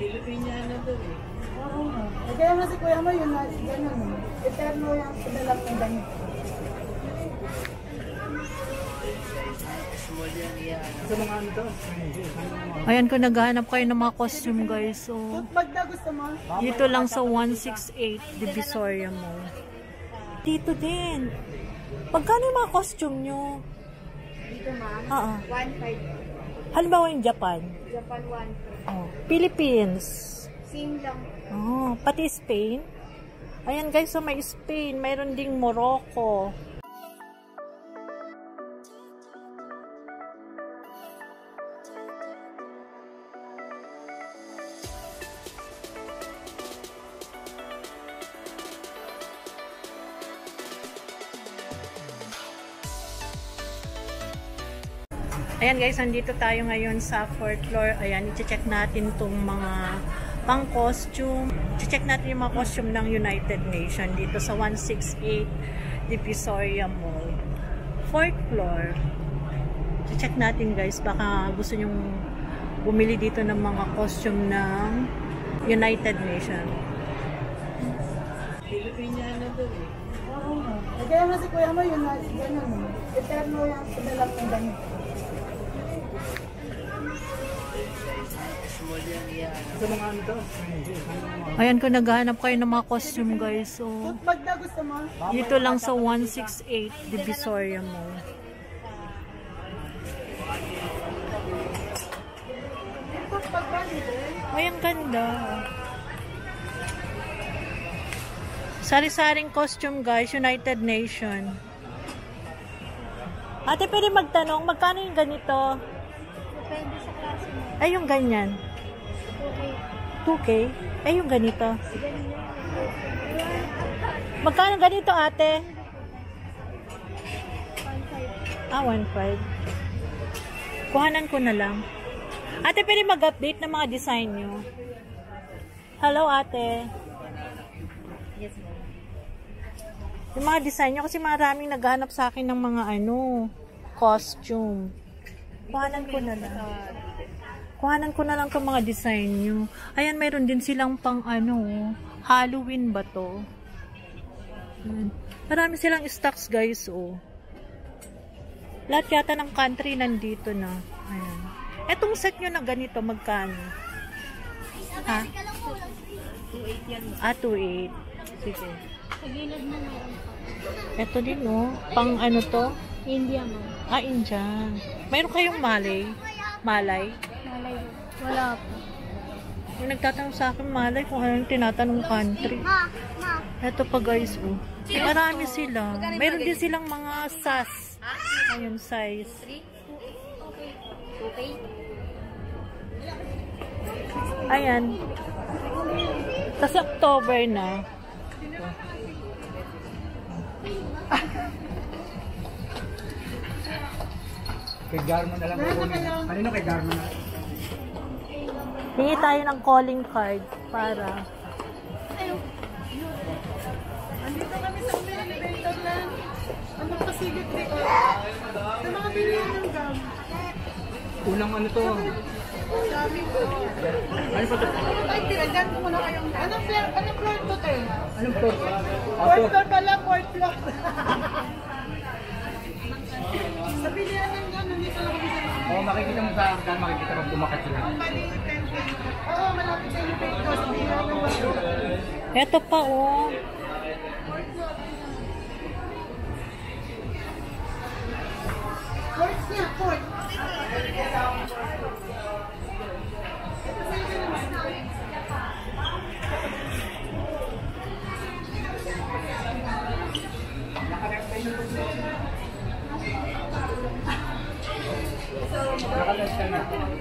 Filipiniana daw eh. Oo nga. Kaya nga si Kuya mo yun, gano'n eh. Eterno yung pinalap ng ganyan. Small yan yan. Sa mga ano to? Ayan kung naghahanap kayo ng mga costume guys. So, Pag na gusto mo? dito lang sa 168 Divisoria Mall. Dito din. Pagkano yung mga costume nyo? Dito ma'am? Oo. 1.5. Halimbawa yung Japan. Japan 1.5. Oh. Philippines. Same lang. Oh, pati Spain. Ayan guys, so may Spain. Mayroon ding Morocco. Ayan guys, nandito tayo ngayon sa 4th floor. Ayan, i-check natin itong mga pang-costume. I-check natin yung mga costume ng United Nations dito sa 168 Divisoria Mall. 4th floor. I-check natin guys, baka gusto nyong bumili dito ng mga costume ng United Nations. Filipiniana daw eh. Oo nga. Kaya nga si Kuya mo yun, gano'n eh. Eterno yung pinalap ng ganyan. Small yan yan. Sa mga ano to? Ayan kung naghahanap kayo ng mga costume guys. So, Pag na gusto mo? dito lang sa 168 Divisoria Mall. Pag ba dito? Ay, ang ganda. Sari-saring costume guys, United Nation. Ate, pwede magtanong, magkano yung ganito? Depende sa klase mo. Ay, yung ganyan. 2K? Ay, yung ganito. Magkano ganito, ate? 1.5. Kuhanan ko na lang. Ate, pwede mag-update ng mga design nyo. Hello, ate. Yes, ma'am. Yung mga design nyo, kasi maraming naghahanap sa akin ng mga costume. Kuhanan ko na lang. Kuhanan ko na lang itong mga design nyo. Ayan, mayroon din silang pang Halloween ba to? Ayan. Marami silang stocks guys, oh. Lahat yata ng country nandito na. Ayan. Etong set nyo na ganito, magkano? Ha? 2.8 yan. 2.8. Sige. Sa gilid na meron pa. Ito din, oh. Pang ano to? India, ma'am. India. Mayroon kayong malay? Malay? Malay. Wala po. Yung nagtatanong sa akin malay kung anong tinatanong country. Ito pa guys, oh. Marami sila. Mayroon din silang mga SAS. Ayun, size. Okay. Ayan. Kasi October na. Kay Garmo na lang po. Kanino kay Garmo na? Hingi tayo ng calling card para Andito kami sa elevator lang. Ano pasigit dito? Sa mga bilihan ng gam. Unang ano to? Sabi ko. Ano pa to? Ay, tiragan ko muna kayong... Anong floor to, te? Anong to? Fourth floor pala, fourth floor. Sa bilihan ng gam, nandito lang kami sa mga... Oo, makikita mo sa hanggan, makikita mo bumakat sila. Oo, malapit sa elevator. Sa bilihan ng gam. eto pa, oh. Fourth niya, fourth.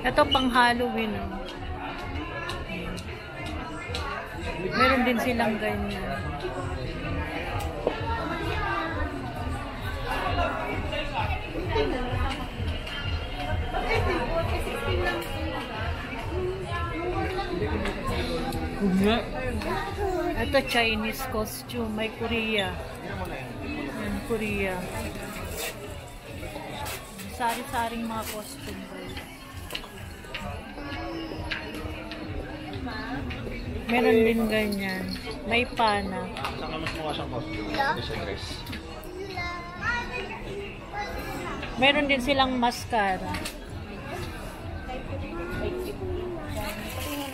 Ito pang Halloween, oh. Meron din silang ganyan. Ito Chinese costume, may Korea. Yan, Korea. Sari-saring mga costume. Meron din ganyan. May pana. Saka mas mukha siyang costume. Hindi siya dress. Meron din silang mascara.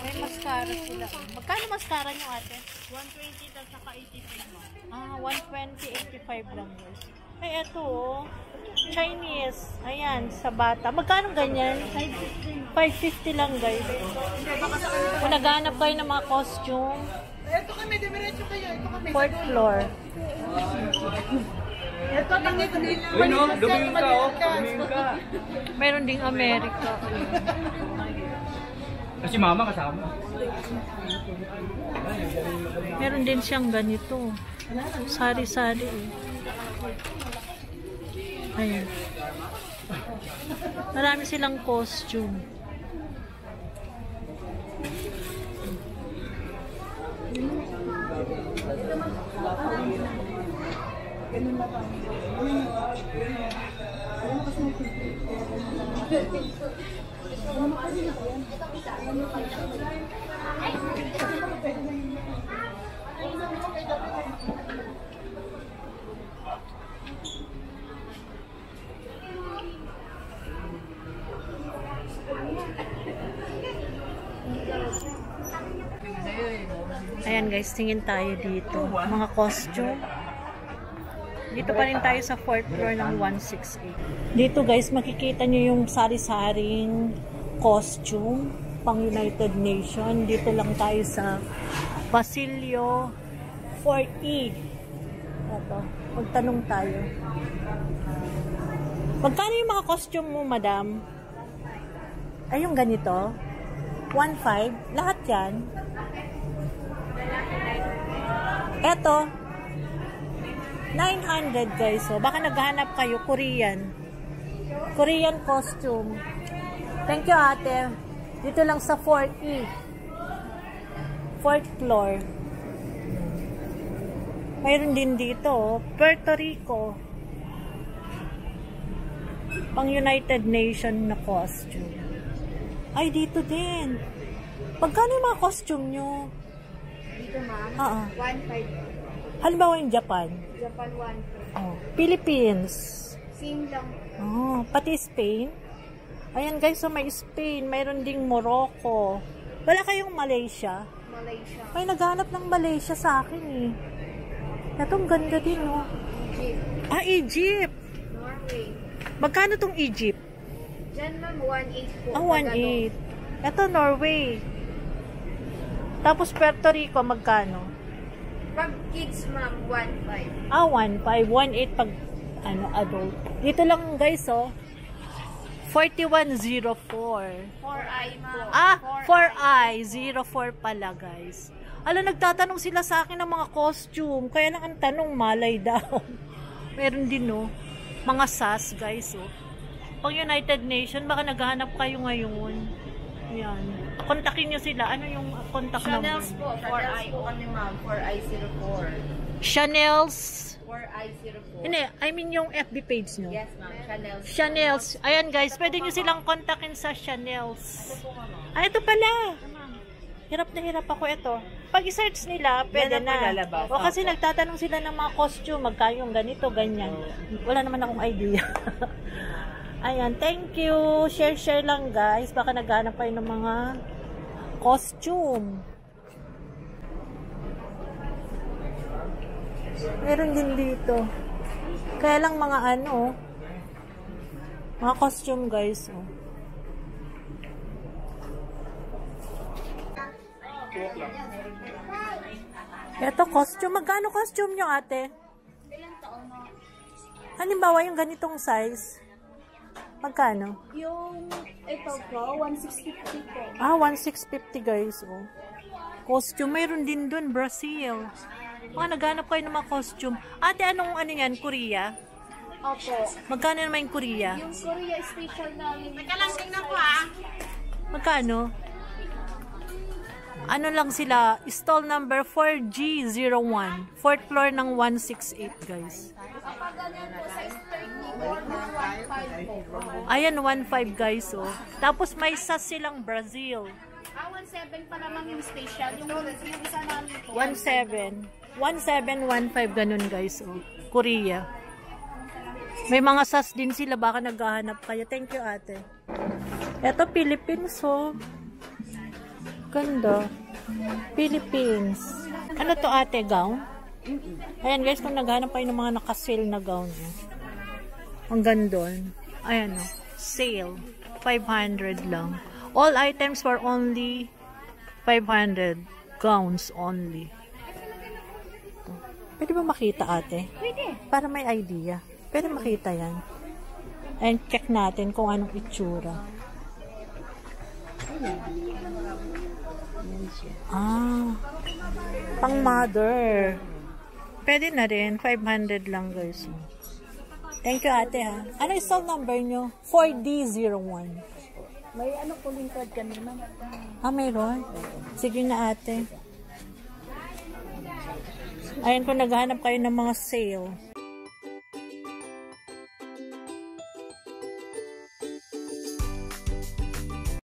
May mascara sila. Magkano mascara nyo ate? 120 at saka 85 mo. Ah, 120, 85 lang guys. Ay, eto oh. Chinese. Ayan, sa bata. Magkano ganyan? 550 lang guys. Kung naghanap kayo ng mga costume, Ito kami, demiretso kayo. Ito kami. 4th floor. Ito kami. Uy, no? Dumingin ka, oh. Dumingin ka. Meron ding America. Kasi mama kasama. Meron din siyang ganito. Sari-sari. Ayan. Marami silang costume. Ayan guys, tingin tayo dito. Mga costume. Dito pa rin tayo sa 4th floor ng 168. Dito guys, makikita nyo yung sari-saring costume pang United Nation. Dito lang tayo sa Basilio 4E. Ito, magtanong tayo. Magkano yung mga costume mo, madam? Ay, yung ganito? 1.5? Lahat yan? Eto, 900 guys. So, baka naghahanap kayo, Korean. Korean costume. Thank you, ate. Dito lang sa 4E. 4th floor. Mayroon din dito, Puerto Rico. Pang United Nation na costume. Ay, dito din. Pagkano yung mga costume nyo? Dito ma'am, Oo. 1.5. Halimbawa yung Japan. Japan 1.5. Oh. Philippines. Same lang. Oh, pati Spain. Ayan guys, so may Spain, mayroon ding Morocco. Wala kayong Malaysia? Malaysia. May naghanap ng Malaysia sa akin eh. Itong ganda din oh. Egypt. Ah, Egypt. Norway. Magkano tong Egypt? Diyan ma'am, 1.8 po. Ah, 1.8. Ito Norway. Tapos Puerto Rico, magkano? Pag kids ma'am, 1.5. Ah, 1.5. 1.8 pag adult. Dito lang guys oh. 4104. 4i po. Ah, 4i. 04 pala guys. Alam, nagtatanong sila sa akin ng mga costume. Kaya lang ang tanong, malay daw. Meron din no. Mga SAS guys oh. Pang United Nation, baka naghahanap kayo ngayon. Yan. Kontakin nyo sila. Ano yung contact number? Chanels po, 4i po kami ma'am, 4i04. Chanels. 4i04. Hindi, I mean yung FB page nyo. Yes ma'am, Chanels. Chanels. Ayan guys, pwede nyo silang kontakin sa Chanels. Ah, ito pala. Hirap na hirap ako ito. Pag i-search nila, pwede na. O kasi nagtatanong sila ng mga costume, magkano yung ganito, ganyan. Wala naman akong idea. Ayan, thank you. Share lang guys. Baka naghanap kayo ng mga costume. Meron din dito. Kaya lang mga mga costume guys. Oh. Ito costume. Magkano costume nyo ate? Ilang taon mo? Halimbawa yung ganitong size. Magkano? Yung ito po, 1,650 po. Ah, 1,650 guys. Oh. Costume. Mayroon din dun. Brazil. Mga naghanap kayo ng mga costume. Ate, anong yan? Korea? Opo. Magkano naman yung Korea? Yung Korea special namin. Magkano? Ano lang sila? Stall number 4G01. 4th floor ng 168 guys. Kapag ganyan po, size 34, 1.5 po. Ayan, 1.5 guys. Oh. Tapos may SAS silang Brazil. Ah, 1.7 pa lamang yung special. Yung isa namin po. 1.7. 1.7, 1.5 ganun guys. Oh. Korea. May mga sas din sila. Baka naghahanap kayo. Thank you ate. Ito Philippines oh. Ganda. Philippines. Ano to ate? Gown? Ayan guys, kung naghanap kayo ng mga nakasale na gown. Ang gandon. Ayan oh. Sale. 500 lang. All items for only 500. Gowns only. Pwede ba makita ate? Pwede. Para may idea. Pwede makita yan. And check natin kung anong itsura. Ah. Pang mother. Pwede na rin. 500 lang guys. Thank you ate ha. Ano yung stall number nyo? 4D01. May ano po lingkod kami naman. Ah, mayroon? Sige na ate. Ayan kung naghahanap kayo ng mga sale.